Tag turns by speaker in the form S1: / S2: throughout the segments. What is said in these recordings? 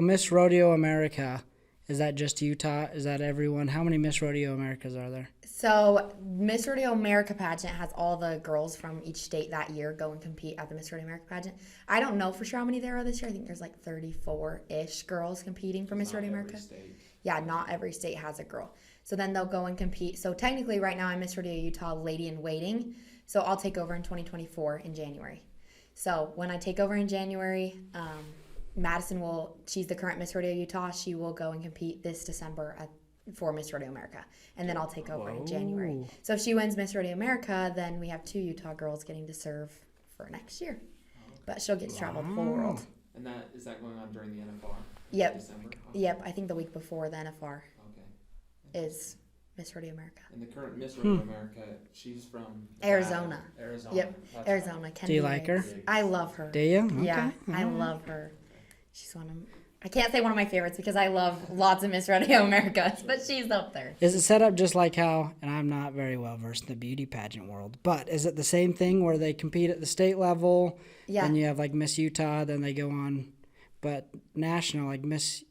S1: Miss Rodeo America, is that just Utah? Is that everyone? How many Miss Rodeo Americas are there?
S2: So Miss Rodeo America pageant has all the girls from each state that year go and compete at the Miss Rodeo America pageant. I don't know for sure how many there are this year. I think there's like 34-ish girls competing for Miss Rodeo America. Yeah, not every state has a girl. So then they'll go and compete. So technically right now I'm Miss Rodeo Utah Lady in Waiting. So I'll take over in 2024 in January. So when I take over in January, she's the current Miss Rodeo Utah. She will go and compete this December for Miss Rodeo America. And then I'll take over in January. So if she wins Miss Rodeo America, then we have 2 Utah girls getting to serve for next year. But she'll get to travel the whole world.
S3: And is that going on during the NFR?
S2: Yep.
S3: December?
S2: Yep. I think the week before the NFR is Miss Rodeo America.
S3: And the current Miss Rodeo America, she's from
S2: Arizona.
S3: Arizona.
S2: Yep.
S3: That's
S2: Arizona.
S3: Right.
S1: Do you like her?
S2: I love her.
S1: Do you? Okay.
S2: Yeah, I love her. She's I can't say one of my favorites because I love lots of Miss Rodeo Americas, but she's up there.
S1: Is it set up just like how, and I'm not very well versed in the beauty pageant world, but is it the same thing where they compete at the state level?
S2: Yeah.
S1: And you have like Miss Utah, then they go on, but national, like Miss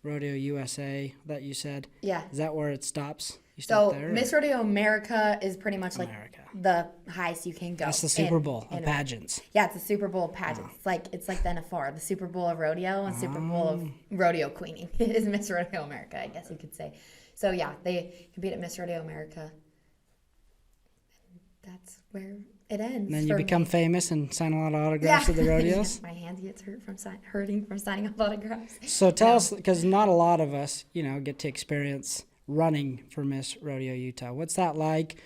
S1: Rodeo USA that you said?
S2: Yeah.
S1: Is that where it stops? You stop there?
S2: Miss Rodeo America is pretty much like the highest you can go.
S1: That's the Super Bowl of pageants.
S2: Yeah, it's the Super Bowl of pageants. It's like the NFR, the Super Bowl of rodeo and Super Bowl of rodeo queening is Miss Rodeo America, I guess you could say. So yeah, they compete at Miss Rodeo America. That's where it ends.
S1: And then you become famous and sign a lot of autographs at the rodeos?
S2: My hand gets hurting from signing up autographs.
S1: So tell us, because not a lot of us, get to experience running for Miss Rodeo Utah. What's that like?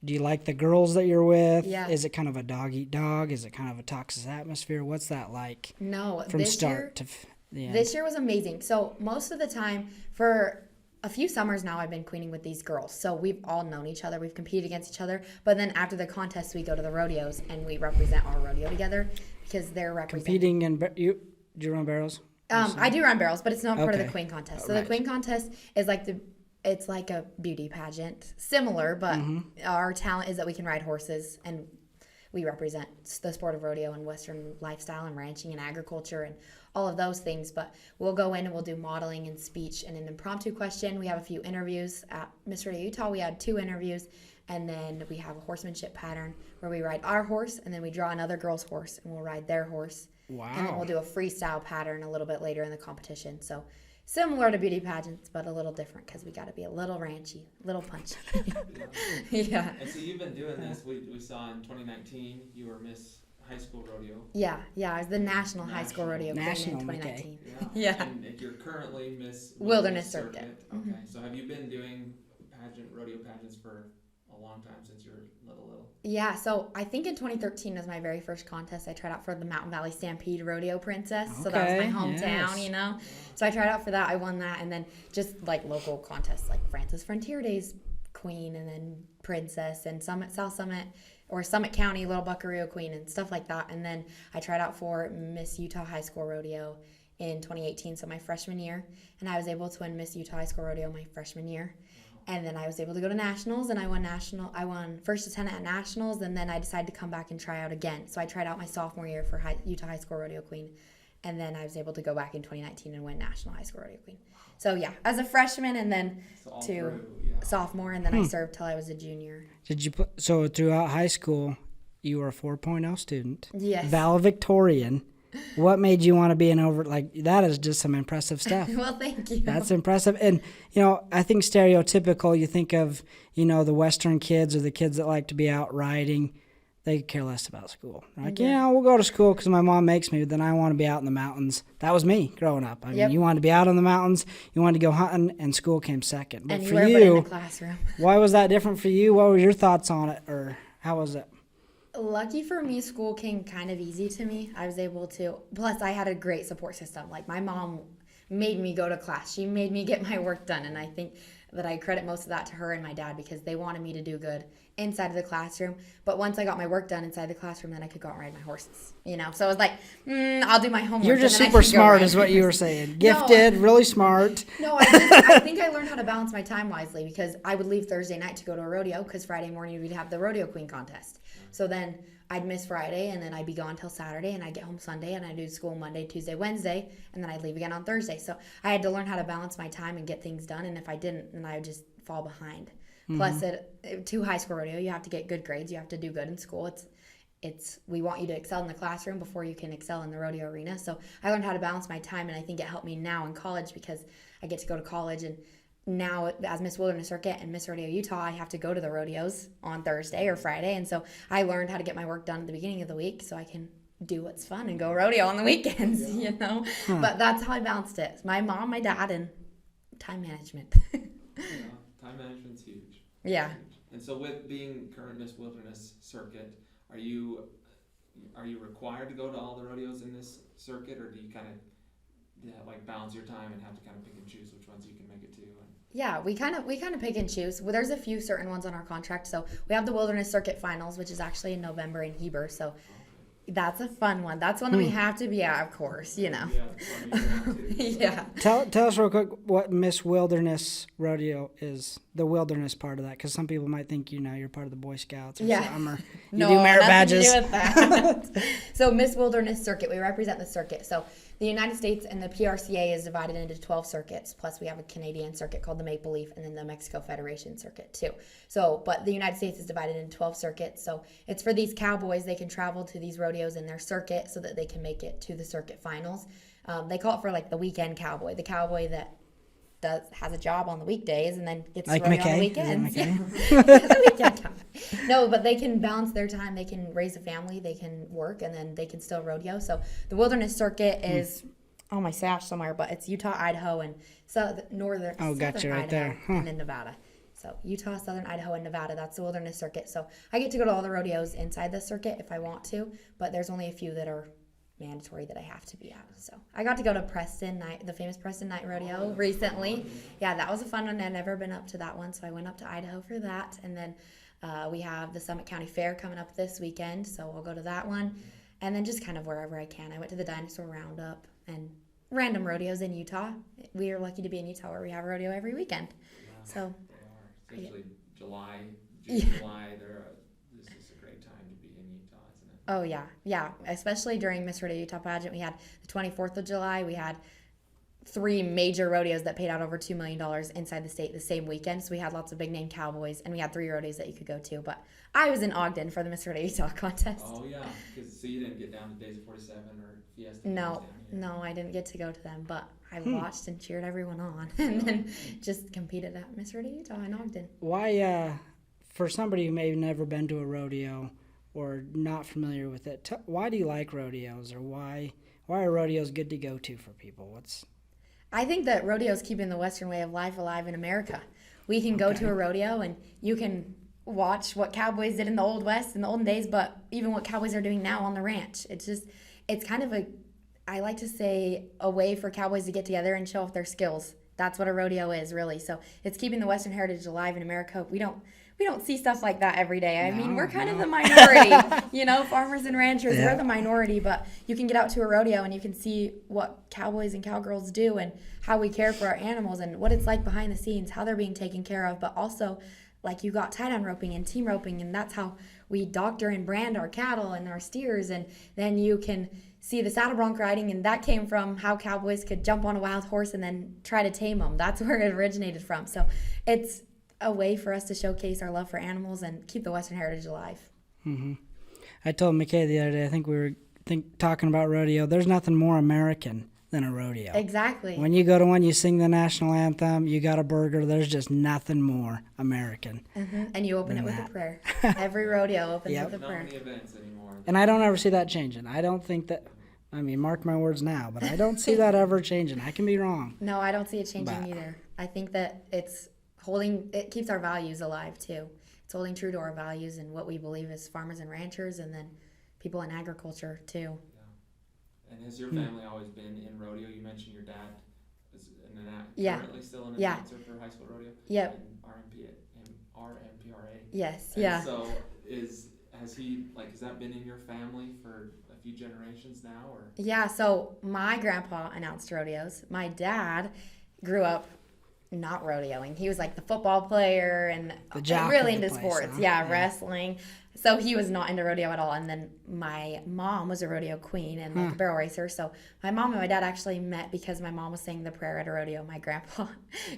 S1: Do you like the girls that you're with?
S2: Yeah.
S1: Is it kind of a dog-eat-dog? Is it kind of a toxic atmosphere? What's that like?
S2: No.
S1: From start to the end?
S2: This year was amazing. So most of the time, for a few summers now, I've been queening with these girls. So we've all known each other. We've competed against each other. But then after the contest, we go to the rodeos and we represent our rodeo together because they're representing.
S1: Competing in do you run barrels?
S2: I do run barrels, but it's not part of the queen contest. So
S1: right.
S2: The queen contest is it's like a beauty pageant, similar, but our talent is that we can ride horses and we represent the sport of rodeo and Western lifestyle and ranching and agriculture and all of those things. But we'll go in and we'll do modeling and speech and an impromptu question. We have a few interviews at Miss Rodeo Utah. We had 2 interviews, and then we have a horsemanship pattern where we ride our horse and then we draw another girl's horse and we'll ride their horse.
S1: Wow.
S2: And then we'll do a freestyle pattern a little bit later in the competition. So similar to beauty pageants, but a little different because we got to be a little ranchy, a little punchy. Yeah.
S3: And so you've been doing this. We saw in 2019 you were Miss High School Rodeo.
S2: Yeah. I was the National High School Rodeo Queen in 2019. Yeah.
S3: And you're currently Miss
S2: Wilderness Circuit.
S3: Okay. So have you been doing rodeo pageants for a long time, since you're little?
S2: Yeah, so I think in 2013 was my very first contest. I tried out for the Mountain Valley Stampede Rodeo Princess. So that was my hometown,
S1: yes.
S2: So I tried out for that. I won that. And then just like local contests like Francis Frontier Days Queen and then Princess and South Summit or Summit County Little Buckaroo Queen and stuff like that. And then I tried out for Miss Utah High School Rodeo in 2018, so my freshman year. And I was able to win Miss Utah High School Rodeo my freshman year. And then I was able to go to nationals, and I won first attendant at nationals, and then I decided to come back and try out again. So I tried out my sophomore year for Utah High School Rodeo Queen, and then I was able to go back in 2019 and win National High School Rodeo Queen. So yeah, as a freshman, and then sophomore, and then I served till I was a junior.
S1: So throughout high school, you were a 4.0 student.
S2: Yes.
S1: Valedictorian. What made you want to be that is just some impressive stuff.
S2: Well, thank you.
S1: That's impressive. And, I think stereotypical, you think of, the Western kids or the kids that like to be out riding. They care less about school. They're like, we'll go to school because my mom makes me, but then I want to be out in the mountains. That was me growing up. I mean, you wanted to be out in the mountains, you wanted to go hunting, and school came second. But
S2: and
S1: for
S2: you were in the classroom.
S1: Why was that different for you? What were your thoughts on it, or how was it?
S2: Lucky for me, school came kind of easy to me. I was able to, plus I had a great support system. Like my mom made me go to class. She made me get my work done. And I think that I credit most of that to her and my dad because they wanted me to do good inside of the classroom. But once I got my work done inside the classroom, then I could go out and ride my horses, So I was like, I'll do my homework.
S1: You're just super smart is what you were saying. Gifted, really smart.
S2: No, I think I learned how to balance my time wisely because I would leave Thursday night to go to a rodeo because Friday morning we'd have the Rodeo Queen contest. So then I'd miss Friday, and then I'd be gone till Saturday, and I'd get home Sunday, and I'd do school Monday, Tuesday, Wednesday, and then I'd leave again on Thursday. So I had to learn how to balance my time and get things done, and if I didn't, then I would just fall behind. Plus, to high school rodeo, you have to get good grades. You have to do good in school. We want you to excel in the classroom before you can excel in the rodeo arena. So I learned how to balance my time, and I think it helped me now in college because I get to go to college, and now as Miss Wilderness Circuit and Miss Rodeo Utah, I have to go to the rodeos on Thursday or Friday, and so I learned how to get my work done at the beginning of the week so I can do what's fun and go rodeo on the weekends, you know. But that's how I balanced it. My mom, my dad, and time management.
S3: Time management's huge.
S2: Yeah.
S3: And so with being current Miss Wilderness Circuit, are you required to go to all the rodeos in this circuit, or do you kind of balance your time and have to kind of pick and choose which ones you can make it to?
S2: Yeah, we kind of pick and choose. Well, there's a few certain ones on our contract. So we have the Wilderness Circuit Finals, which is actually in November in Heber. So that's a fun one. That's one that we have to be at, of course, you know. Yeah.
S1: Tell us real quick what Miss Wilderness Rodeo is, the wilderness part of that, because some people might think, you're part of the Boy Scouts or something, or you do merit badges.
S2: To do with that. So Miss Wilderness Circuit, we represent the circuit. So the United States and the PRCA is divided into 12 circuits, plus we have a Canadian circuit called the Maple Leaf, and then the Mexico Federation circuit too. So, but the United States is divided into 12 circuits, so it's for these cowboys. They can travel to these rodeos in their circuit so that they can make it to the circuit finals. They call it for the weekend cowboy, the cowboy that has a job on the weekdays and then gets to rodeo on the weekends. Yeah. The weekend cowboy. No, but they can balance their time. They can raise a family. They can work, and then they can still rodeo. So the Wilderness Circuit is on my sash somewhere, but it's Utah, Idaho, and southern
S1: gotcha, right
S2: Idaho,
S1: there.
S2: and in Nevada. So Utah, southern Idaho, and Nevada. That's the Wilderness Circuit. So I get to go to all the rodeos inside the circuit if I want to, but there's only a few that are mandatory that I have to be at. So I got to go to Preston Night, the famous Preston Night Rodeo recently. Yeah, that was a fun one. I've never been up to that one, so I went up to Idaho for that. And then we have the Summit County Fair coming up this weekend, so I'll go to that one. And then just kind of wherever I can. I went to the Dinosaur Roundup and random rodeos in Utah. We are lucky to be in Utah where we have a rodeo every weekend.
S3: Yeah,
S2: so
S3: they are. Especially July, July, this is a great time to be in Utah, isn't it?
S2: Oh, yeah. Especially during Miss Rodeo Utah pageant. We had the 24th of July. We had 3 major rodeos that paid out over $2 million inside the state the same weekend. So we had lots of big name cowboys, and we had 3 rodeos that you could go to. But I was in Ogden for the Miss Rodeo Utah contest.
S3: Oh, yeah. So you didn't get down to Days of 47 or Fiesta?
S2: No, I didn't get to go to them. But I watched and cheered everyone on and then just competed at Miss Rodeo Utah in Ogden.
S1: Why, for somebody who may have never been to a rodeo or not familiar with it, why do you like rodeos, or why are rodeos good to go to for people?
S2: I think that rodeos keeping the Western way of life alive in America. We can go to a rodeo and you can watch what cowboys did in the Old West in the olden days, but even what cowboys are doing now on the ranch. It's kind of I like to say, a way for cowboys to get together and show off their skills. That's what a rodeo is, really. So it's keeping the Western heritage alive in America. We don't see stuff like that every day. I mean, we're kind of the minority, farmers and ranchers, we're the minority, but you can get out to a rodeo and you can see what cowboys and cowgirls do and how we care for our animals and what it's like behind the scenes, how they're being taken care of, but also you got tie-down roping and team roping, and that's how we doctor and brand our cattle and our steers, and then you can see the saddle bronc riding, and that came from how cowboys could jump on a wild horse and then try to tame them. That's where it originated from. So it's a way for us to showcase our love for animals and keep the Western heritage alive.
S1: Mm-hmm. I told McKay the other day, I think we were talking about rodeo, there's nothing more American than a rodeo.
S2: Exactly.
S1: When you go to one, you sing the national anthem, you got a burger, there's just nothing more American.
S2: Mm-hmm. And you open it with a prayer. Every rodeo opens with a prayer.
S3: Not many events anymore.
S1: And I don't ever see that changing. I don't think that, mark my words now, but I don't see that ever changing. I can be wrong.
S2: No, I don't see it changing either. I think that it keeps our values alive too. It's holding true to our values and what we believe as farmers and ranchers, and then people in agriculture too.
S3: And has your family always been in rodeo? You mentioned your dad is currently still an announcer for high school rodeo.
S2: Yep.
S3: And RMPRA.
S2: Yes.
S3: And
S2: yeah.
S3: So has that been in your family for a few generations now, or?
S2: Yeah. So my grandpa announced rodeos. My dad grew up not rodeoing. He was like the football player and really into sports. Huh? Yeah, wrestling. So he was not into rodeo at all. And then my mom was a rodeo queen and like a barrel racer. So my mom and my dad actually met because my mom was saying the prayer at a rodeo. My grandpa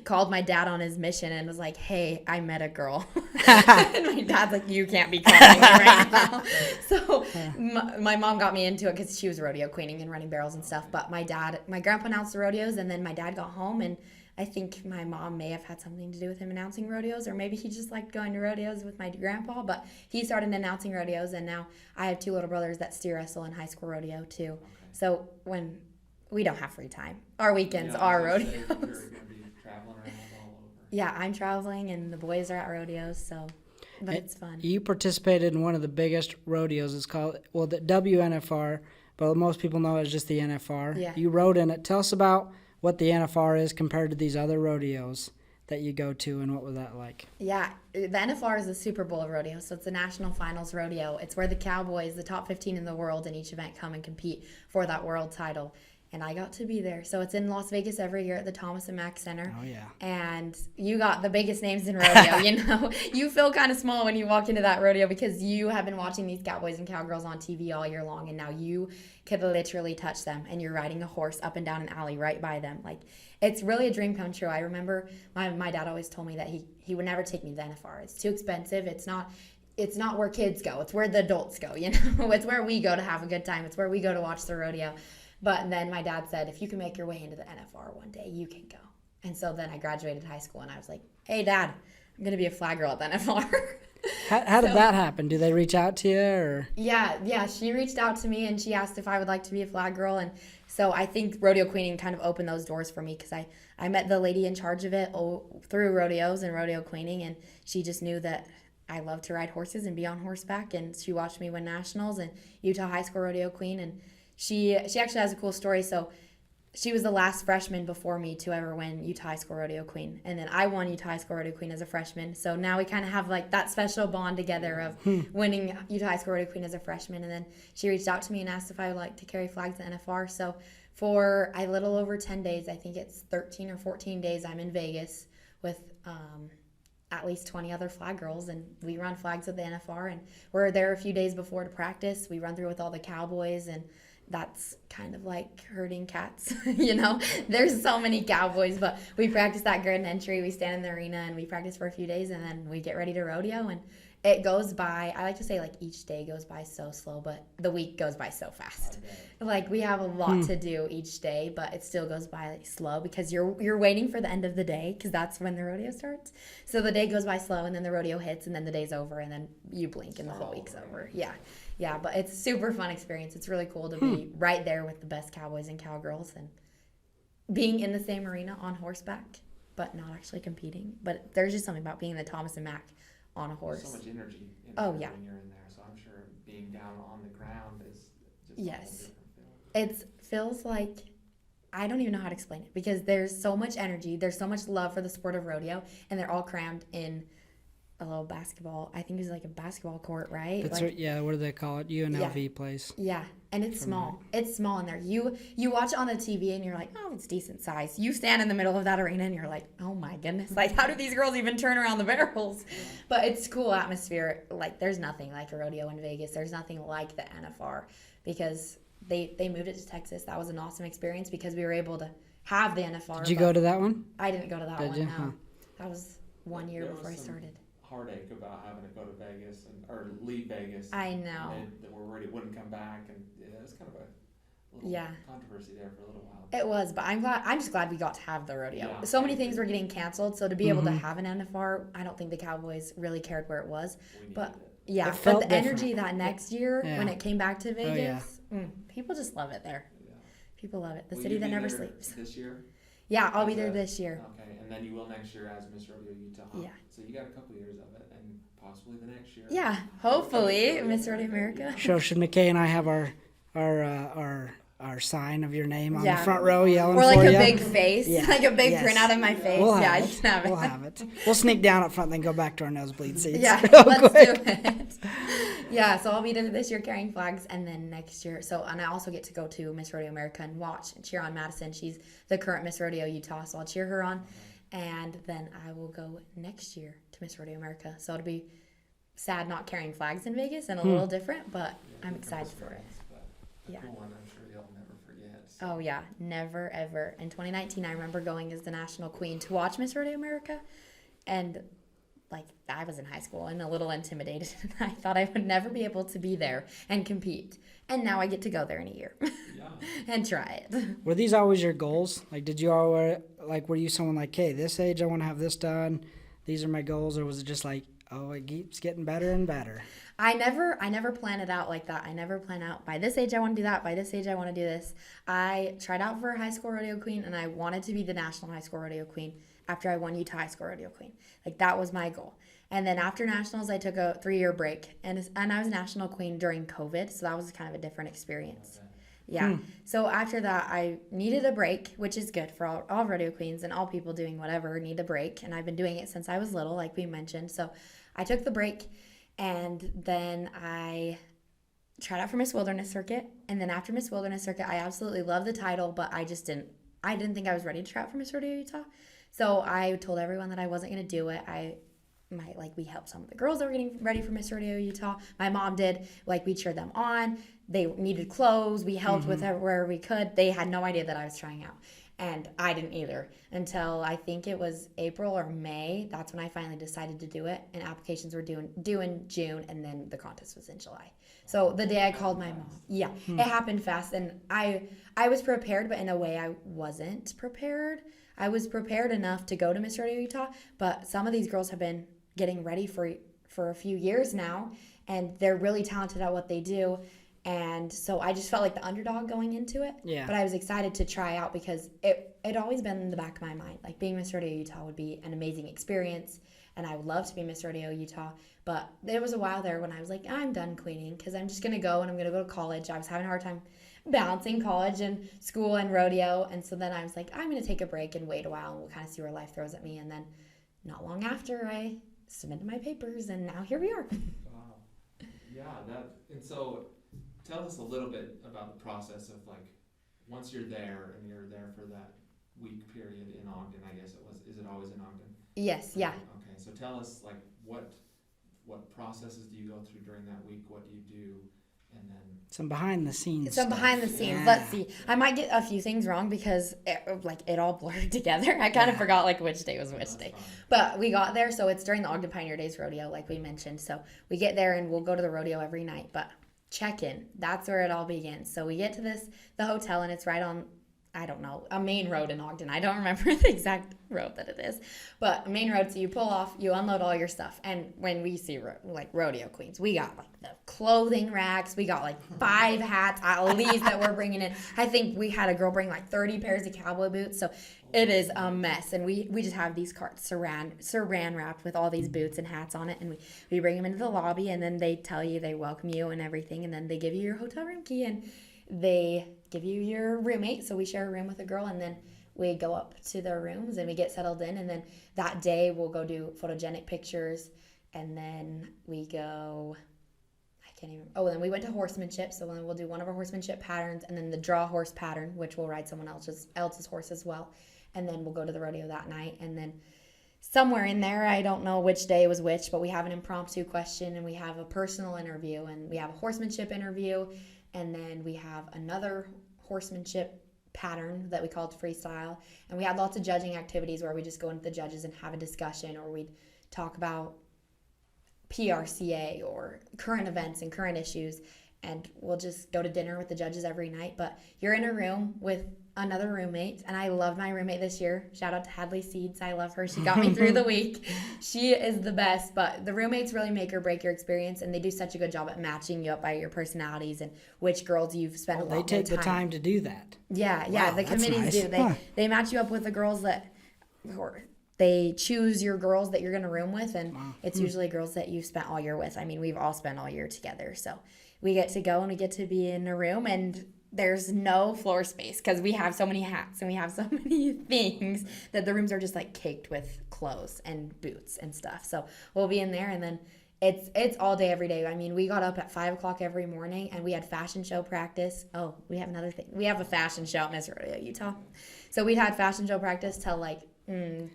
S2: called my dad on his mission and was like, hey, I met a girl. And my dad's like, you can't be calling me right now. So my mom got me into it because she was rodeo queening and running barrels and stuff. But my grandpa announced the rodeos, and then my dad got home, and I think my mom may have had something to do with him announcing rodeos, or maybe he just liked going to rodeos with my grandpa, but he started announcing rodeos, and now I have 2 little brothers that steer wrestle in high school rodeo too. Okay. So when we don't have free time, our weekends are rodeos.
S3: You're going to be traveling around all over.
S2: Yeah, I'm traveling, and the boys are at rodeos, but it's fun.
S1: You participated in one of the biggest rodeos. It's called, the WNFR, but most people know it as just the NFR.
S2: Yeah.
S1: You rode in it. Tell us about what the NFR is compared to these other rodeos that you go to, and what was that like?
S2: Yeah, the NFR is the Super Bowl of rodeo, so it's the national finals rodeo. It's where the cowboys, the top 15 in the world in each event, come and compete for that world title. And I got to be there. So it's in Las Vegas every year at the Thomas and Mack Center.
S1: Oh, yeah.
S2: And you got the biggest names in rodeo, you know. You feel kind of small when you walk into that rodeo because you have been watching these cowboys and cowgirls on TV all year long, and now you could literally touch them, and you're riding a horse up and down an alley right by them. Like, it's really a dream come true. I remember my dad always told me that he would never take me to the NFR. It's too expensive. It's not where kids go. It's where the adults go, you know. It's where we go to have a good time. It's where we go to watch the rodeo. But then my dad said, if you can make your way into the NFR one day, you can go. And so then I graduated high school, and I was like, hey, Dad, I'm going to be a flag girl at the NFR.
S1: How did that happen? Do they reach out to you? Or?
S2: Yeah, she reached out to me, and she asked if I would like to be a flag girl. And so I think rodeo queening kind of opened those doors for me because I met the lady in charge of it through rodeos and rodeo queening, and she just knew that I love to ride horses and be on horseback, and she watched me win nationals and Utah High School Rodeo Queen, and she actually has a cool story. So she was the last freshman before me to ever win Utah High School Rodeo Queen, and then I won Utah High School Rodeo Queen as a freshman. So now we kind of have like that special bond together of winning Utah High School Rodeo Queen as a freshman, and then she reached out to me and asked if I would like to carry flags at NFR. So for a little over 10 days, I think it's 13 or 14 days, I'm in Vegas with at least 20 other flag girls, and we run flags at the NFR, and we're there a few days before to practice. We run through with all the cowboys, and that's kind of like herding cats, you know. There's so many cowboys, but we practice that grand entry. We stand in the arena and we practice for a few days, and then we get ready to rodeo, and it goes by, I like to say like each day goes by so slow, but the week goes by so fast. Like we have a lot to do each day, but it still goes by like slow because you're waiting for the end of the day because that's when the rodeo starts. So the day goes by slow, and then the rodeo hits, and then the day's over, and then you blink and the whole week's over. Yeah, but it's a super fun experience. It's really cool to be right there with the best cowboys and cowgirls and being in the same arena on horseback, but not actually competing. But there's just something about being in the Thomas and Mack on a horse.
S3: So much energy in
S2: when
S3: you're in there, so I'm sure being down on the ground is just
S2: Yes.
S3: a whole different feeling.
S2: It feels like, I don't even know how to explain it because there's so much energy, there's so much love for the sport of rodeo, and they're all crammed in a little basketball. I think it's like a basketball court, right?
S1: It's
S2: like,
S1: what do they call it? UNLV place.
S2: Yeah, and it's small. It's small in there. You watch it on the TV and you're like, oh, it's decent size. You stand in the middle of that arena and you're like, oh my goodness, like how do these girls even turn around the barrels? But it's cool atmosphere. Like there's nothing like a rodeo in Vegas. There's nothing like the NFR because they moved it to Texas. That was an awesome experience because we were able to have the NFR.
S1: Did you go to that one?
S2: I didn't go to that
S1: Did
S2: one.
S1: you?
S2: No.
S1: Huh.
S2: That was 1 year before I started.
S3: Heartache about having to go to Vegas or leave Vegas.
S2: I know.
S3: And they were worried it wouldn't come back, and it was kind of a little controversy there for a little while.
S2: It was, but I'm just glad we got to have the rodeo.
S3: Yeah,
S2: so many things were getting canceled, so to be able to have an NFR, I don't think the Cowboys really cared where it was. But yeah, but the energy that next year when it came back to Vegas, people just love it there. Yeah. People love it. The city that never sleeps.
S3: This year?
S2: Yeah, I'll be there this year.
S3: Okay, and then you will next year as Miss Rodeo Utah.
S2: Yeah.
S3: So you got a couple years of it, and possibly the next year.
S2: Yeah, hopefully Miss Rodeo America.
S1: So should McKay and I have our sign of your name on the front row yelling for you?
S2: Or like a big face, like a big printout of my face.
S1: We'll
S2: you
S1: have
S2: can have it.
S1: We'll have it. We'll sneak down up front, then go back to our nosebleed seats.
S2: Yeah,
S1: real
S2: let's
S1: quick.
S2: do it. Yeah, so I'll be there this year carrying flags, and then next year, and I also get to go to Miss Rodeo America and watch and cheer on Madison. She's the current Miss Rodeo Utah, so I'll cheer her on, and then I will go next year to Miss Rodeo America. So it'll be sad not carrying flags in Vegas and a little different, but I'm excited for it. Yeah.
S3: Cool one, I'm sure you'll never forget. So.
S2: Oh yeah, never ever. In 2019, I remember going as the national queen to watch Miss Rodeo America, and like I was in high school and a little intimidated, and I thought I would never be able to be there and compete. And now I get to go there in a year and try it.
S1: Were these always your goals? Like, did you always, like, were you someone like, hey, this age I want to have this done, these are my goals, or was it just like, oh, it keeps getting better and better?
S2: I never plan it out like that. I never plan out, by this age I want to do that, by this age I want to do this. I tried out for high school rodeo queen, and I wanted to be the national high school rodeo queen after I won Utah high school rodeo queen. Like, that was my goal. And then after nationals, I took a 3-year break, and I was national queen during COVID, so that was kind of a different experience. Yeah. So after that, I needed a break, which is good for all rodeo queens and all people doing whatever need a break. And I've been doing it since I was little, like we mentioned. So I took the break, and then I tried out for Miss Wilderness Circuit. And then after Miss Wilderness Circuit, I absolutely loved the title, but I didn't think I was ready to try out for Miss Rodeo Utah. So I told everyone that I wasn't going to do it. We helped some of the girls that were getting ready for Miss Rodeo Utah. My mom did. Like, we cheered them on. They needed clothes. We helped with wherever we could. They had no idea that I was trying out. And I didn't either until I think it was April or May. That's when I finally decided to do it. And applications were due in June, and then the contest was in July. So the day I called my mom, it happened fast. And I was prepared, but in a way I wasn't prepared. I was prepared enough to go to Miss Rodeo Utah, but some of these girls have been getting ready for a few years now, and they're really talented at what they do. And so I just felt like the underdog going into it.
S1: Yeah.
S2: But I was excited to try out because it always been in the back of my mind. Like, being Miss Rodeo Utah would be an amazing experience, and I would love to be Miss Rodeo Utah. But there was a while there when I was like, I'm done queening because I'm just going to go, and I'm going to go to college. I was having a hard time balancing college and school and rodeo. And so then I was like, I'm going to take a break and wait a while, and we'll kind of see where life throws at me. And then not long after, I submitted my papers, and now here we are.
S3: Wow. Yeah, and so tell us a little bit about the process of, like, once you're there and you're there for that week period in Ogden, I guess it was. Is it always in Ogden?
S2: Yes, yeah.
S3: Okay, so tell us, like, what processes do you go through during that week? What do you do? And then
S1: Some behind the scenes.
S2: Yeah. Let's see. I might get a few things wrong because it all blurred together. I kind of forgot which day was which day.
S3: Fine.
S2: But we got there, so it's during the Ogden Pioneer Days rodeo, like we mentioned. So we get there and we'll go to the rodeo every night. But check-in, that's where it all begins. So we get to the hotel, and it's right on, I don't know, a main road in Ogden. I don't remember the exact road that it is, but a main road. So you pull off, you unload all your stuff. And when we see rodeo queens, we got like the clothing racks. We got like 5 hats at least that we're bringing in. I think we had a girl bring like 30 pairs of cowboy boots. So it is a mess. And we just have these carts saran wrapped with all these boots and hats on it. And we bring them into the lobby, and then they tell you, they welcome you and everything. And then they give you your hotel room key, and they give you your roommate. So we share a room with a girl, and then we go up to their rooms and we get settled in. And then that day we'll go do photogenic pictures, and then we go, then we went to horsemanship. So then we'll do one of our horsemanship patterns, and then the draw horse pattern, which will ride someone else's horse as well. And then we'll go to the rodeo that night. And then somewhere in there, I don't know which day was which, but we have an impromptu question, and we have a personal interview, and we have a horsemanship interview. And then we have another horsemanship pattern that we called freestyle. And we had lots of judging activities where we just go into the judges and have a discussion, or we'd talk about PRCA or current events and current issues. And we'll just go to dinner with the judges every night. But you're in a room with another roommate, and I love my roommate this year. Shout out to Hadley Seeds. I love her. She got me through the week. She is the best. But the roommates really make or break your experience, and they do such a good job at matching you up by your personalities and which girls you've spent a lot more time.
S1: They take the time to do that.
S2: Yeah,
S1: Wow,
S2: the committees
S1: nice.
S2: do. They match you up with the girls or they choose your girls that you're going to room with, and it's usually girls that you've spent all year with. I mean, we've all spent all year together, so we get to go and we get to be in a room, and there's no floor space because we have so many hats and we have so many things that the rooms are just like caked with clothes and boots and stuff. So we'll be in there, and then it's all day, every day. I mean, we got up at 5 o'clock every morning, and we had fashion show practice. Oh, we have another thing. We have a fashion show at Miss Rodeo Utah. So we'd had fashion show practice till like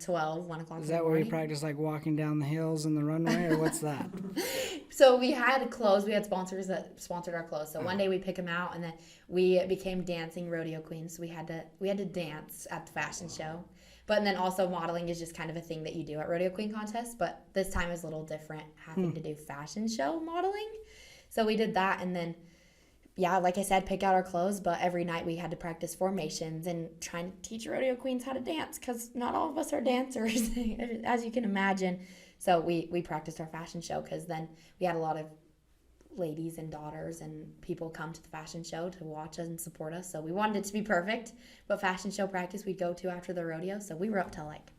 S2: 12, 1 o'clock
S1: Is
S2: in the
S1: that where
S2: morning.
S1: you practice like walking down the hills and the runway, or what's that?
S2: So we had clothes. We had sponsors that sponsored our clothes. So one day we pick them out, and then we became dancing rodeo queens. So we had to dance at the fashion show. But then also modeling is just kind of a thing that you do at rodeo queen contests. But this time is a little different, having to do fashion show modeling. So we did that, and then yeah, like I said, pick out our clothes, but every night we had to practice formations and trying to teach rodeo queens how to dance, because not all of us are dancers, as you can imagine. So we practiced our fashion show, because then we had a lot of ladies and daughters and people come to the fashion show to watch us and support us. So we wanted it to be perfect, but fashion show practice we'd go to after the rodeo. So we were up till like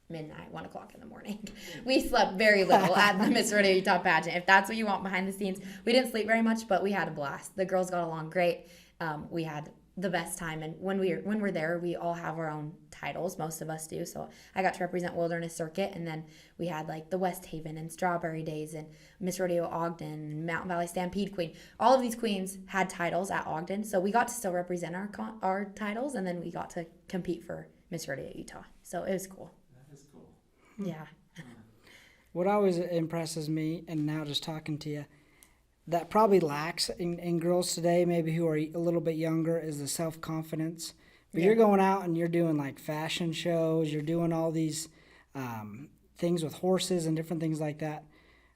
S2: midnight, 1 o'clock in the morning. We slept very little at the Miss Rodeo Utah pageant. If that's what you want behind the scenes, we didn't sleep very much, but we had a blast. The girls got along great. We had the best time, and when we're there, we all have our own titles. Most of us do. So I got to represent Wilderness Circuit, and then we had like the West Haven and Strawberry Days and Miss Rodeo Ogden and Mountain Valley Stampede Queen. All of these queens had titles at Ogden, so we got to still represent our titles, and then we got to compete for Miss Rodeo Utah. So it was cool.
S3: That is cool.
S2: Yeah.
S1: What always impresses me, and now just talking to you, that probably lacks in girls today, maybe who are a little bit younger, is the self-confidence. But you're going out and you're doing like fashion shows, you're doing all these things with horses and different things like that.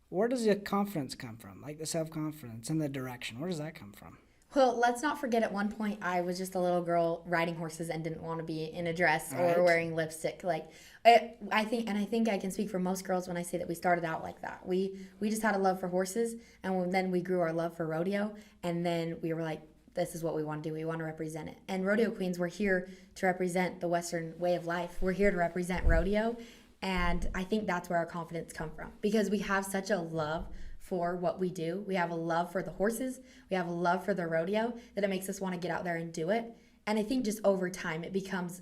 S1: Where does the confidence come from? Like the self-confidence and the direction, where does that come from?
S2: Well, let's not forget, at one point I was just a little girl riding horses and didn't want to be in a dress or wearing lipstick. Like I think I can speak for most girls when I say that we started out like that. We just had a love for horses, and then we grew our love for rodeo, and then we were like, this is what we want to do. We want to represent it. And rodeo queens, we're here to represent the Western way of life. We're here to represent rodeo, and I think that's where our confidence comes from, because we have such a love for what we do. We have a love for the horses. We have a love for the rodeo that it makes us want to get out there and do it. And I think just over time, it becomes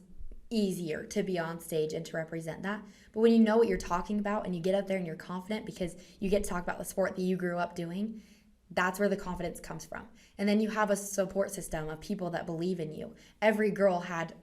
S2: easier to be on stage and to represent that. But when you know what you're talking about and you get out there and you're confident because you get to talk about the sport that you grew up doing, that's where the confidence comes from. And then you have a support system of people that believe in you. Every girl had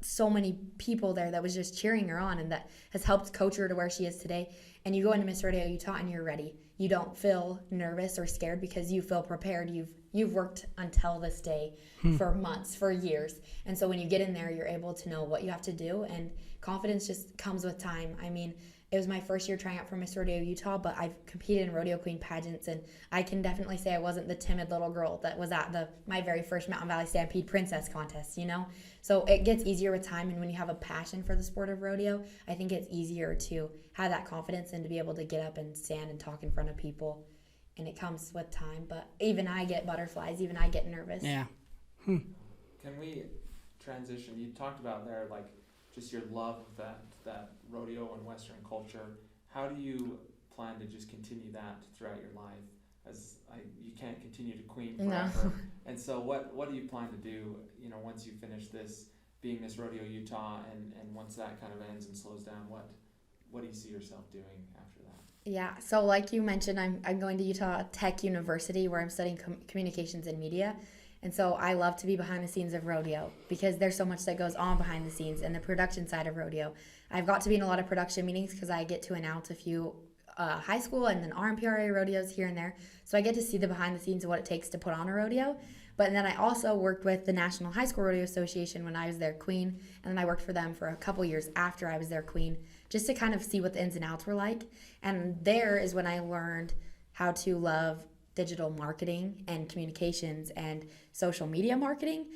S2: so many people there that was just cheering her on and that has helped coach her to where she is today. And you go into Miss Rodeo Utah and you're ready. You don't feel nervous or scared because you feel prepared. You've worked until this day for months, for years. And so when you get in there, you're able to know what you have to do, and confidence just comes with time. I mean, it was my first year trying out for Miss Rodeo Utah, but I've competed in rodeo queen pageants, and I can definitely say I wasn't the timid little girl that was at my very first Mountain Valley Stampede Princess contest, you know? So it gets easier with time, and when you have a passion for the sport of rodeo, I think it's easier to have that confidence and to be able to get up and stand and talk in front of people, and it comes with time. But even I get butterflies, even I get nervous.
S1: Yeah.
S3: Can we transition? You talked about there, like, just your love of that rodeo and Western culture. How do you plan to just continue that throughout your life? You can't continue to queen forever.
S2: No.
S3: And so what do you plan to do, once you finish this, being Miss Rodeo Utah, and once that kind of ends and slows down, what do you see yourself doing after that?
S2: Yeah, so like you mentioned, I'm going to Utah Tech University, where I'm studying communications and media. And so I love to be behind the scenes of rodeo, because there's so much that goes on behind the scenes and the production side of rodeo. I've got to be in a lot of production meetings because I get to announce a few high school and then RMPRA rodeos here and there. So I get to see the behind the scenes of what it takes to put on a rodeo. But then I also worked with the National High School Rodeo Association when I was their queen. And then I worked for them for a couple years after I was their queen, just to kind of see what the ins and outs were like. And there is when I learned how to love digital marketing and communications and social media marketing.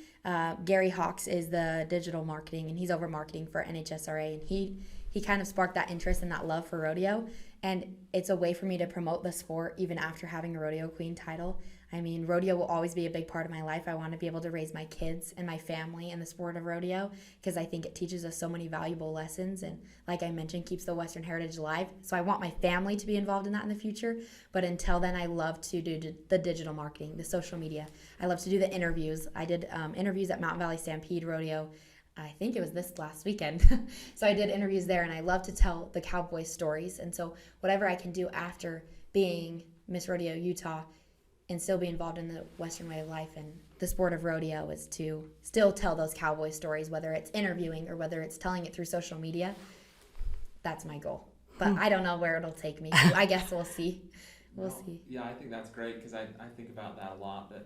S2: Gary Hawks is the digital marketing, and he's over marketing for NHSRA, and he kind of sparked that interest and that love for rodeo. And it's a way for me to promote the sport even after having a rodeo queen title. I mean, rodeo will always be a big part of my life. I want to be able to raise my kids and my family in the sport of rodeo, because I think it teaches us so many valuable lessons, and like I mentioned, keeps the Western heritage alive. So I want my family to be involved in that in the future. But until then, I love to do the digital marketing, the social media. I love to do the interviews. I did interviews at Mountain Valley Stampede Rodeo. I think it was this last weekend. So I did interviews there, and I love to tell the cowboy stories. And so whatever I can do after being Miss Rodeo Utah and still be involved in the Western way of life and the sport of rodeo is to still tell those cowboy stories, whether it's interviewing or whether it's telling it through social media. That's my goal. But I don't know where it'll take me. I guess we'll see. We'll see.
S3: Yeah, I think that's great because I think about that a lot, that,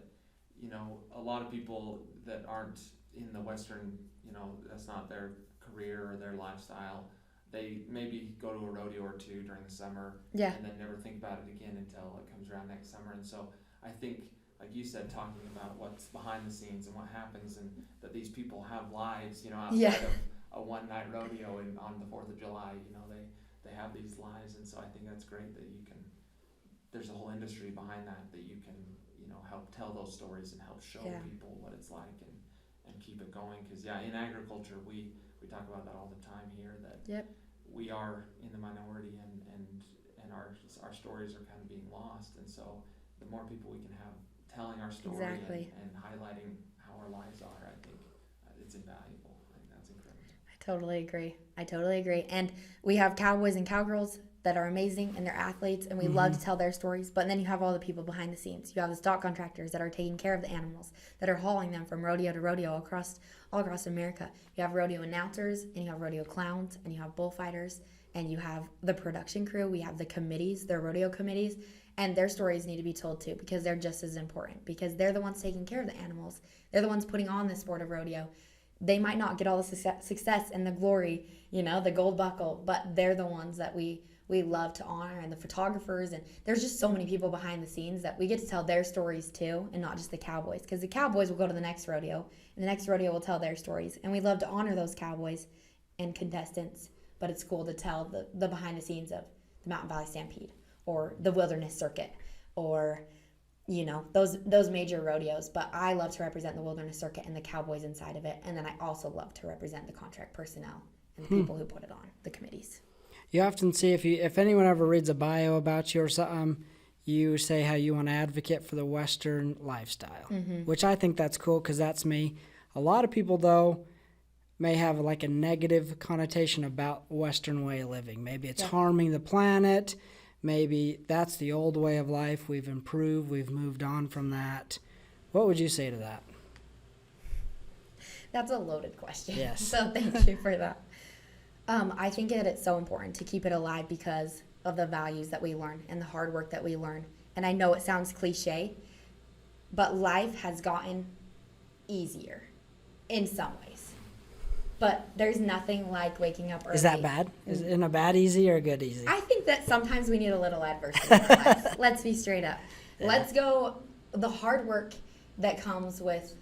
S3: you know, a lot of people that aren't in the Western, you know, that's not their career or their lifestyle. They maybe go to a rodeo or two during the summer
S2: Yeah.
S3: and then never think about it again until it comes around next summer. And so I think, like you said, talking about what's behind the scenes and what happens, and that these people have lives, you know, outside of a one-night rodeo on the 4th of July, you know, they have these lives. And so I think that's great that you can, there's a whole industry behind that you can, you know, help tell those stories and help show people what it's like and keep it going. Because, in agriculture, we talk about that all the time here, that we are in the minority and our stories are kind of being lost. And so the more people we can have telling our story and highlighting how our lives are, I think it's invaluable. I think that's incredible.
S2: I totally agree. And we have cowboys and cowgirls that are amazing, and they're athletes, and we love to tell their stories. But then you have all the people behind the scenes. You have the stock contractors that are taking care of the animals, that are hauling them from rodeo to rodeo all across America. You have rodeo announcers, and you have rodeo clowns, and you have bullfighters, and you have the production crew. We have the committees, the rodeo committees, and their stories need to be told too, because they're just as important, because they're the ones taking care of the animals. They're the ones putting on the sport of rodeo. They might not get all the success and the glory, you know, the gold buckle, but they're the ones that we love to honor, and the photographers, and there's just so many people behind the scenes that we get to tell their stories too, and not just the cowboys, because the cowboys will go to the next rodeo, and the next rodeo will tell their stories, and we love to honor those cowboys and contestants, but it's cool to tell the behind the scenes of the Mountain Valley Stampede or the Wilderness Circuit or, you know, those major rodeos. But I love to represent the Wilderness Circuit and the cowboys inside of it, and then I also love to represent the contract personnel and the people who put it on, the committees.
S1: You often see, if anyone ever reads a bio about you or something, you say how you want to advocate for the Western lifestyle, which I think that's cool, because that's me. A lot of people, though, may have like a negative connotation about Western way of living. Maybe it's harming the planet. Maybe that's the old way of life. We've improved. We've moved on from that. What would you say to that?
S2: That's a loaded question.
S1: Yes.
S2: So thank you for that. I think that it's so important to keep it alive because of the values that we learn and the hard work that we learn. And I know it sounds cliche, but life has gotten easier in some ways. But there's nothing like waking up early.
S1: Is that bad? Is it in a bad easy or a good easy?
S2: I think that sometimes we need a little adversity in our lives. Let's be straight up.
S1: Yeah.
S2: Let's go. The hard work that comes with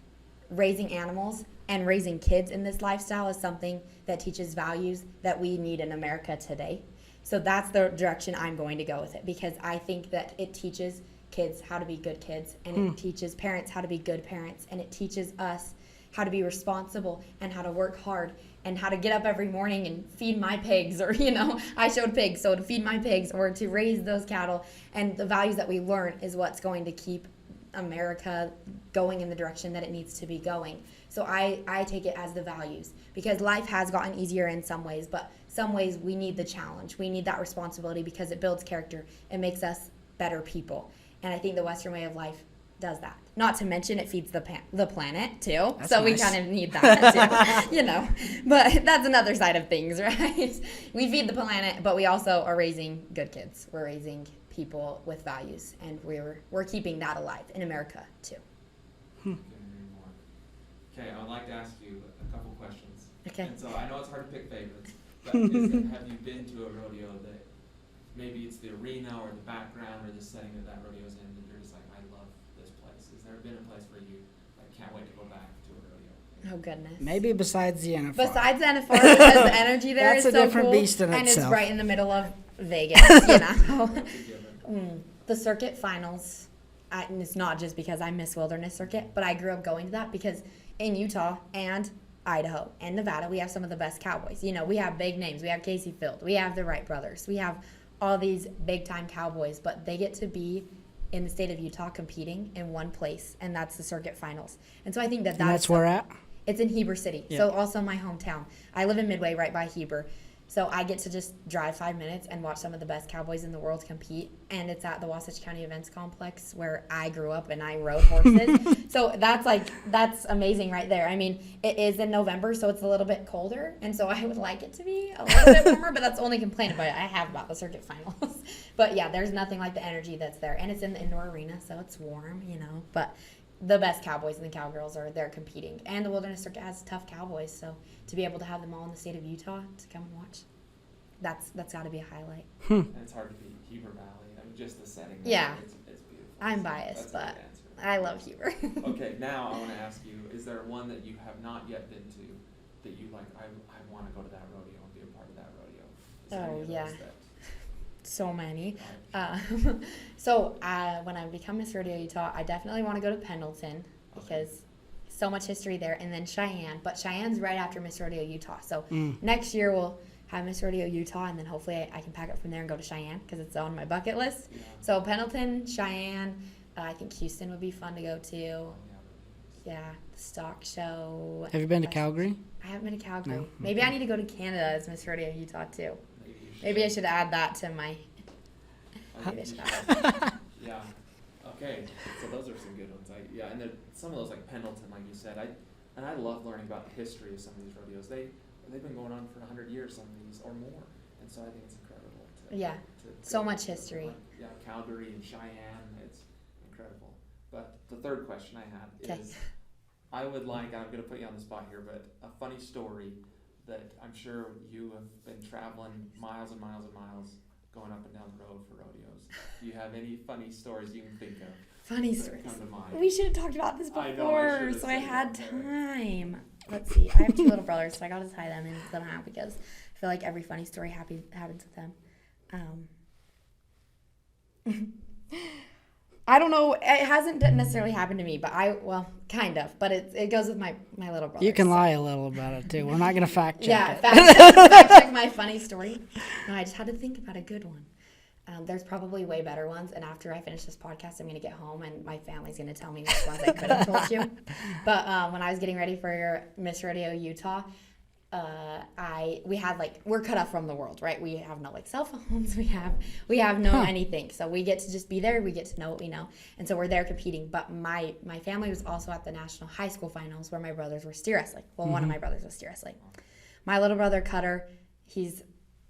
S2: raising animals and raising kids in this lifestyle is something that teaches values that we need in America today. So that's the direction I'm going to go with it, because I think that it teaches kids how to be good kids, and it teaches parents how to be good parents, and it teaches us how to be responsible and how to work hard and how to get up every morning and feed my pigs, or, you know, I showed pigs, so to feed my pigs or to raise those cattle. And the values that we learn is what's going to keep America going in the direction that it needs to be going. So I take it as the values, because life has gotten easier in some ways, but some ways we need the challenge. We need that responsibility because it builds character. It makes us better people. And I think the Western way of life does that. Not to mention it feeds the planet too.
S1: That's
S2: so
S1: nice.
S2: We kind of need that too, you know. But that's another side of things, right? We feed the planet, but we also are raising good kids. We're raising people with values, and we're keeping that alive in America too.
S3: Couldn't agree more. Okay, I would like to ask you a couple questions.
S2: Okay.
S3: And so I know it's hard to pick favorites, but have you been to a rodeo that maybe it's the arena or the background or the setting that rodeo's in, that you're just like, I love this place? Has there been a place where you can't wait to go back to a rodeo?
S2: Oh goodness.
S1: Maybe besides the NFL.
S2: Besides NFR, because the energy there
S1: That's
S2: is
S1: a
S2: so
S1: different
S2: cool,
S1: beast in
S2: and
S1: itself.
S2: it's right in the middle of Vegas, you know.
S3: That's a given.
S2: The circuit finals, and it's not just because I miss Wilderness Circuit, but I grew up going to that because in Utah and Idaho and Nevada, we have some of the best cowboys. You know, we have big names. We have Casey Field. We have the Wright brothers. We have all these big-time cowboys, but they get to be in the state of Utah competing in one place, and that's the circuit finals. And so I think
S1: And that's where at?
S2: it's in Heber City,
S1: Yeah.
S2: so also my hometown. I live in Midway, right by Heber. So I get to just drive 5 minutes and watch some of the best cowboys in the world compete. And it's at the Wasatch County Events Complex where I grew up and I rode horses. So that's amazing right there. I mean, it is in November, so it's a little bit colder. And so I would like it to be a little bit warmer, but that's the only complaint about it I have about the circuit finals. But yeah, there's nothing like the energy that's there. And it's in the indoor arena, so it's warm, But the best cowboys and the cowgirls are there competing. And the Wilderness Circuit has tough cowboys, so to be able to have them all in the state of Utah to come and watch, that's got to be a highlight.
S3: And it's hard to beat Heber Valley. I mean, just the setting.
S2: Yeah.
S3: It's beautiful.
S2: I'm biased, but I love Heber.
S3: Okay, now I want to ask you, is there one that you have not yet been to that you like, I want to go to that rodeo and be a part of that rodeo? Is there any of those that-
S2: So many.
S3: Right.
S2: When I become Miss Rodeo Utah, I definitely want to go to Pendleton because so much history there, and then Cheyenne. But Cheyenne's right after Miss Rodeo Utah. So next year we'll have Miss Rodeo Utah, and then hopefully I can pack up from there and go to Cheyenne because it's on my bucket list.
S3: Yeah.
S2: So Pendleton, Cheyenne, I think Houston would be fun to go to.
S3: Oh, yeah.
S2: Yeah, the stock show.
S1: Have you been to Calgary?
S2: I haven't been to Calgary.
S1: No?
S2: Maybe I need to go to Canada as Miss Rodeo Utah too.
S3: Maybe you should.
S2: Maybe I should add that to my. Maybe I should add that.
S3: Yeah. Okay. So those are some good ones. And then some of those like Pendleton, like you said, I love learning about the history of some of these rodeos. They've been going on for 100 years, some of these or more, and so I think it's incredible.
S2: Yeah. So much history.
S3: Yeah, Calgary and Cheyenne, it's incredible. But the third question I had is, I'm going to put you on the spot here, but a funny story that I'm sure you have been traveling miles and miles and miles going up and down the road for rodeos. Do you have any funny stories you can think of?
S2: Funny
S3: that
S2: stories.
S3: come to mind?
S2: We should have talked about this
S3: I know, I
S2: before,
S3: should've
S2: so I
S3: said
S2: had
S3: that there.
S2: time. Let's see. I have 2 little brothers, so I got to tie them in somehow because I feel like every funny story happens with them. I don't know. It hasn't necessarily happened to me, but kind of. But it goes with my little brother.
S1: You can lie a little about it too. We're not going to fact check
S2: Yeah,
S1: it.
S2: fact check my funny story. No, I just had to think about a good one. There's probably way better ones, and after I finish this podcast, I'm going to get home, and my family's going to tell me which ones I could have told you. But when I was getting ready for Miss Rodeo Utah, we're cut off from the world, right? We have no cell phones, we have no anything. So we get to just be there, we get to know what we know. And so we're there competing. But my family was also at the National High School Finals where my brothers were steer wrestling. Well, one of my brothers was steer wrestling. My little brother Cutter,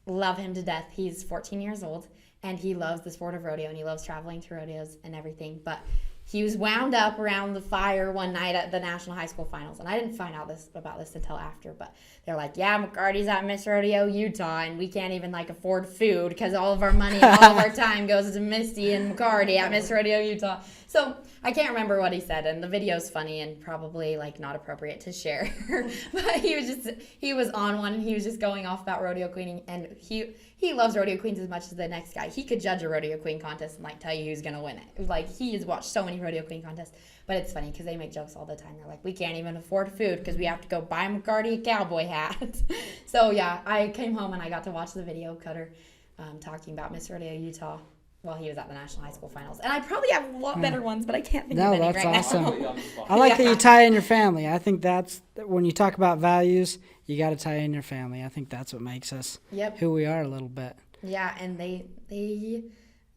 S2: love him to death. He's 14 years old and he loves the sport of rodeo and he loves traveling to rodeos and everything. But he was wound up around the fire one night at the National High School Finals. And I didn't find out about this until after, but they're like, yeah, McKardy's at Miss Rodeo Utah, and we can't even afford food because all of our money and all of our time goes to Misty and McKardy at Miss Rodeo Utah. So I can't remember what he said, and the video's funny and probably not appropriate to share. But he was on one, and he was just going off about rodeo queening, and he loves rodeo queens as much as the next guy. He could judge a rodeo queen contest and tell you who's gonna win it. He has watched so many rodeo queen contests. But it's funny because they make jokes all the time. They're like, we can't even afford food because we have to go buy McKardy a cowboy hat. So yeah, I came home and I got to watch the video of Cutter talking about Miss Rodeo Utah while he was at the National High School Finals. And I probably have a lot better ones, but I can't think of any
S1: that's
S2: right
S1: awesome.
S2: now.
S1: I like that you tie in your family. I think that's when you talk about values, you got to tie in your family. I think that's what makes us who we are a little bit.
S2: Yeah, and they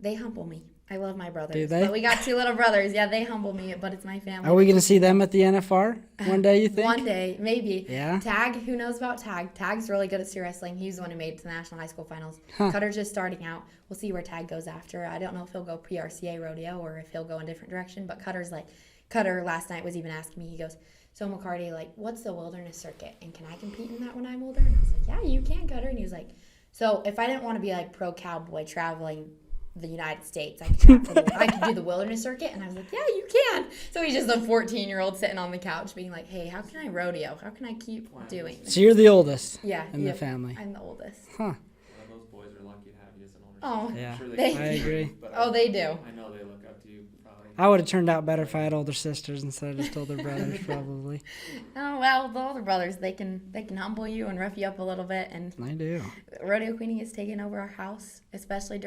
S2: humble me. I love my brothers.
S1: Do they?
S2: But we got 2 little brothers. Yeah, they humble me, but it's my family.
S1: Are we going to see them at the NFR one day, you think?
S2: One day, maybe.
S1: Yeah.
S2: Tag, who knows about Tag? Tag's really good at steer wrestling. He's the one who made it to the National High School Finals. Cutter's just starting out. We'll see where Tag goes after. I don't know if he'll go PRCA rodeo or if he'll go in a different direction, but Cutter last night was even asking me, he goes, so McKardy, what's the wilderness circuit? And can I compete in that when I'm older? And I was like, yeah, you can, Cutter. And he was like, so if I didn't want to be pro cowboy traveling the United States, I could do the wilderness circuit. And I was like, yeah, you can. So he's just a 14-year-old sitting on the couch being like, hey, how can I rodeo? How can I keep doing this?
S1: So you're the oldest in the
S2: yep,
S1: family.
S2: I'm the oldest.
S1: Huh.
S3: Those boys are lucky to have you as an older
S2: Oh,
S3: sister.
S1: Yeah.
S3: I'm sure
S1: I agree.
S3: But
S2: they do.
S3: I know they look up to you probably.
S1: I would have turned out better if I had older sisters instead of just older brothers, probably.
S2: Oh, well, the older brothers, they can humble you and rough you up a little bit. And
S1: I do.
S2: rodeo queening has taken over our house, especially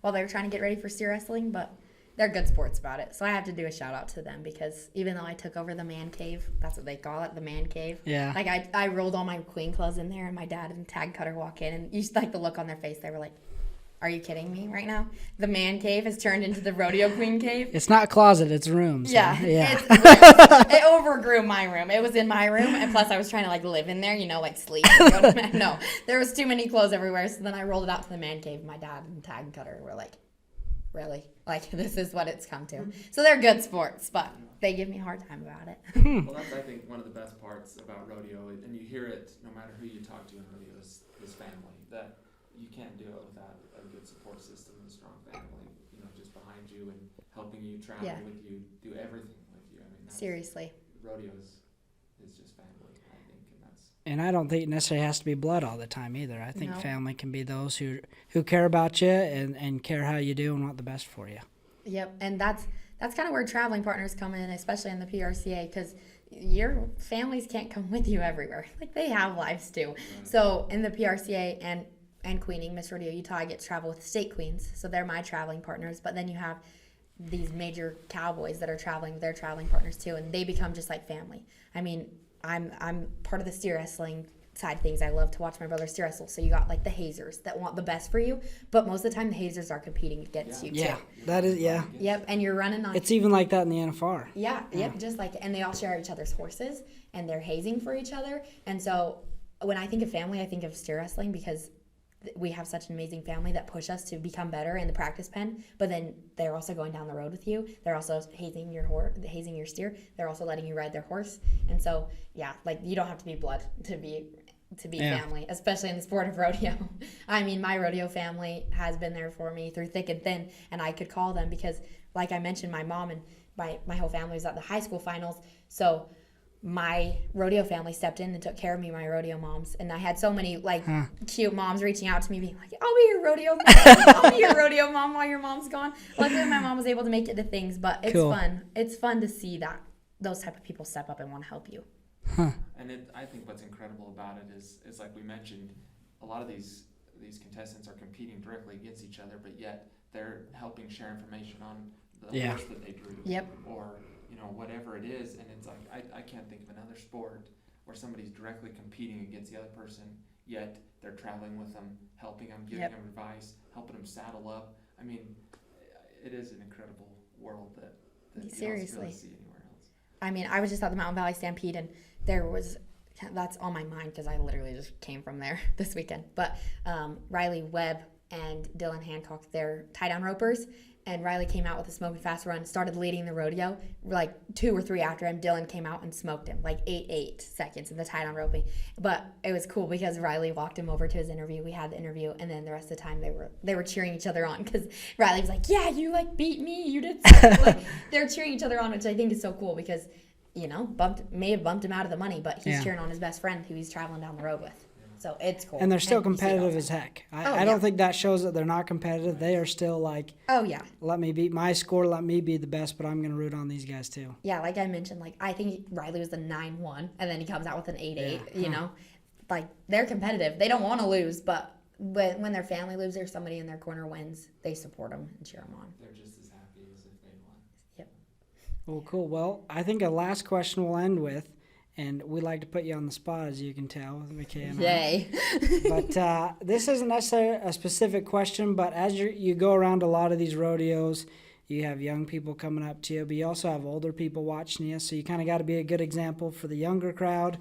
S2: while they were trying to get ready for steer wrestling. But they're good sports about it. So I have to do a shout out to them because even though I took over the man cave, that's what they call it, the man cave.
S1: Yeah.
S2: Like I rolled all my queen clothes in there, and my dad and tag cutter walk in, and you just like the look on their face. They were like, "Are you kidding me right now? The man cave has turned into the rodeo queen cave."
S1: It's not a closet, it's rooms.
S2: Yeah,
S1: Yeah.
S2: it overgrew my room. It was in my room, and plus I was trying to like live in there, like sleep. And go to no, there was too many clothes everywhere. So then I rolled it out to the man cave. My dad and tag cutter were like, "Really? Like this is what it's come to?" So they're good sports, but they give me a hard time about it.
S3: Well, that's, I think, one of the best parts about rodeo, and you hear it no matter who you talk to in rodeo, is family. That you can't do it without a good support system and a strong family, just behind you and helping you, travel with you, do everything with you. I mean,
S2: Seriously.
S3: Rodeo is just family, I think, and that's...
S1: And I don't think it necessarily has to be blood all the time either. I think
S2: No.
S1: family can be those who care about you and care how you do and want the best for you.
S2: Yep, and that's kind of where traveling partners come in, especially in the PRCA, because your families can't come with you everywhere. Like, they have lives too. So in the PRCA and queening, Miss Rodeo Utah, I get to travel with state queens, so they're my traveling partners. But then you have these major cowboys that are traveling with their traveling partners too, and they become just like family. I mean, I'm part of the steer wrestling side things. I love to watch my brother steer wrestle. So you got like the hazers that want the best for you, but most of the time the hazers are competing against you too.
S1: Yeah, that is, yeah.
S2: Yep, and you're running on.
S1: It's even like that in the NFR.
S2: Yeah, yep, just like, and they all share each other's horses, and they're hazing for each other. And so when I think of family, I think of steer wrestling because we have such an amazing family that push us to become better in the practice pen, but then they're also going down the road with you. They're also hazing your hazing your steer. They're also letting you ride their horse. And so, yeah, like, you don't have to be blood to be family, especially in the sport of rodeo. I mean, my rodeo family has been there for me through thick and thin, and I could call them because, like I mentioned, my mom and my whole family was at the high school finals. So my rodeo family stepped in and took care of me, my rodeo moms. And I had so many cute moms reaching out to me being like, "I'll be your rodeo mom. I'll be your rodeo mom while your mom's gone." Luckily my mom was able to make it to things, but it's
S1: Cool.
S2: fun. It's fun to see that those type of people step up and want to help you.
S3: And I think what's incredible about it is like we mentioned, a lot of these contestants are competing directly against each other, but yet they're helping share information on the horse that they drew.
S2: Yep.
S3: Or whatever it is, and it's like I can't think of another sport where somebody's directly competing against the other person, yet they're traveling with them, helping them, giving them advice, helping them saddle up. I mean, it is an incredible world that you don't
S2: Seriously.
S3: really see anywhere else.
S2: I mean, I was just at the Mountain Valley Stampede, and that's on my mind because I literally just came from there this weekend. But Riley Webb and Dylan Hancock, they're tie-down ropers, and Riley came out with a smoking fast run, started leading the rodeo. Like 2 or 3 after him, Dylan came out and smoked him, like 8 seconds in the tie-down roping. But it was cool because Riley walked him over to his interview. We had the interview, and then the rest of the time they were cheering each other on because Riley was like, "Yeah, you beat me, you did." Like, they're cheering each other on, which I think is so cool because may have bumped him out of the money, but he's cheering on his best friend who he's traveling down the road with. So it's cool.
S1: And they're still
S2: you see it all
S1: competitive
S2: the
S1: as
S2: time.
S1: heck. I don't think that shows that they're not competitive. They are still like,
S2: Oh, yeah.
S1: let me beat my score, let me be the best, but I'm going to root on these guys too.
S2: Yeah, like I mentioned, like I think Riley was the 9-1, and then he comes out with an 8-8, Like, they're competitive. They don't want to lose, but when their family lives or somebody in their corner wins, they support them and cheer them on.
S3: They're just as happy as if they won.
S2: Yep.
S1: Well, cool. Well, I think a last question we'll end with, and we like to put you on the spot, as you can tell, with McKay and I.
S2: Yay.
S1: But this isn't necessarily a specific question, but as you go around a lot of these rodeos, you have young people coming up to you, but you also have older people watching you, so you kind of got to be a good example for the younger crowd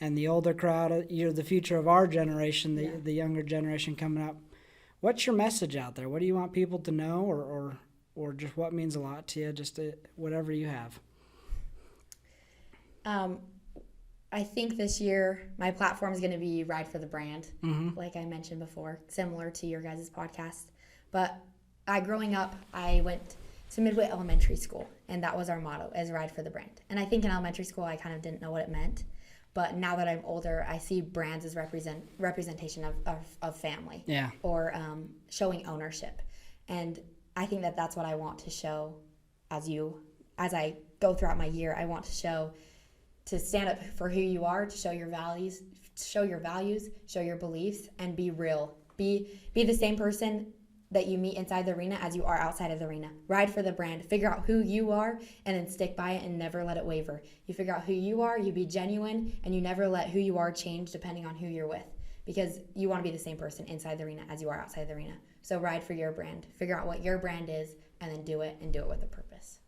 S1: and the older crowd. You're the future of our generation, the younger generation coming up. What's your message out there? What do you want people to know, or just what means a lot to you, just whatever you have?
S2: I think this year my platform is going to be Ride for the Brand, like I mentioned before, similar to your guys' podcast. But growing up, I went to Midway Elementary School, and that was our motto, is Ride for the Brand. And I think in elementary school I kind of didn't know what it meant. But now that I'm older, I see brands as representation of family, or showing ownership. And I think that that's what I want to show as I go throughout my year. I want to show to stand up for who you are, to show your values, show your beliefs, and be real. Be the same person that you meet inside the arena as you are outside of the arena. Ride for the brand. Figure out who you are and then stick by it and never let it waver. You figure out who you are, you be genuine, and you never let who you are change depending on who you're with, because you want to be the same person inside the arena as you are outside the arena. So ride for your brand. Figure out what your brand is and then do it, and do it with a purpose.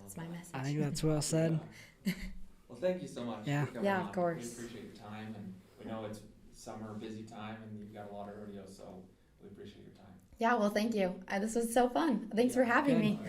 S2: That's my message.
S1: I think that's well said.
S3: Well, thank you so much.
S1: Yeah.
S3: for coming
S2: Yeah,
S3: on.
S2: of course.
S3: We appreciate your time, and we know it's summer, busy time, and you've got a lot of rodeos, so we appreciate your time.
S2: Yeah, well, thank you. This was so fun. Thanks for having
S1: Good.
S2: me.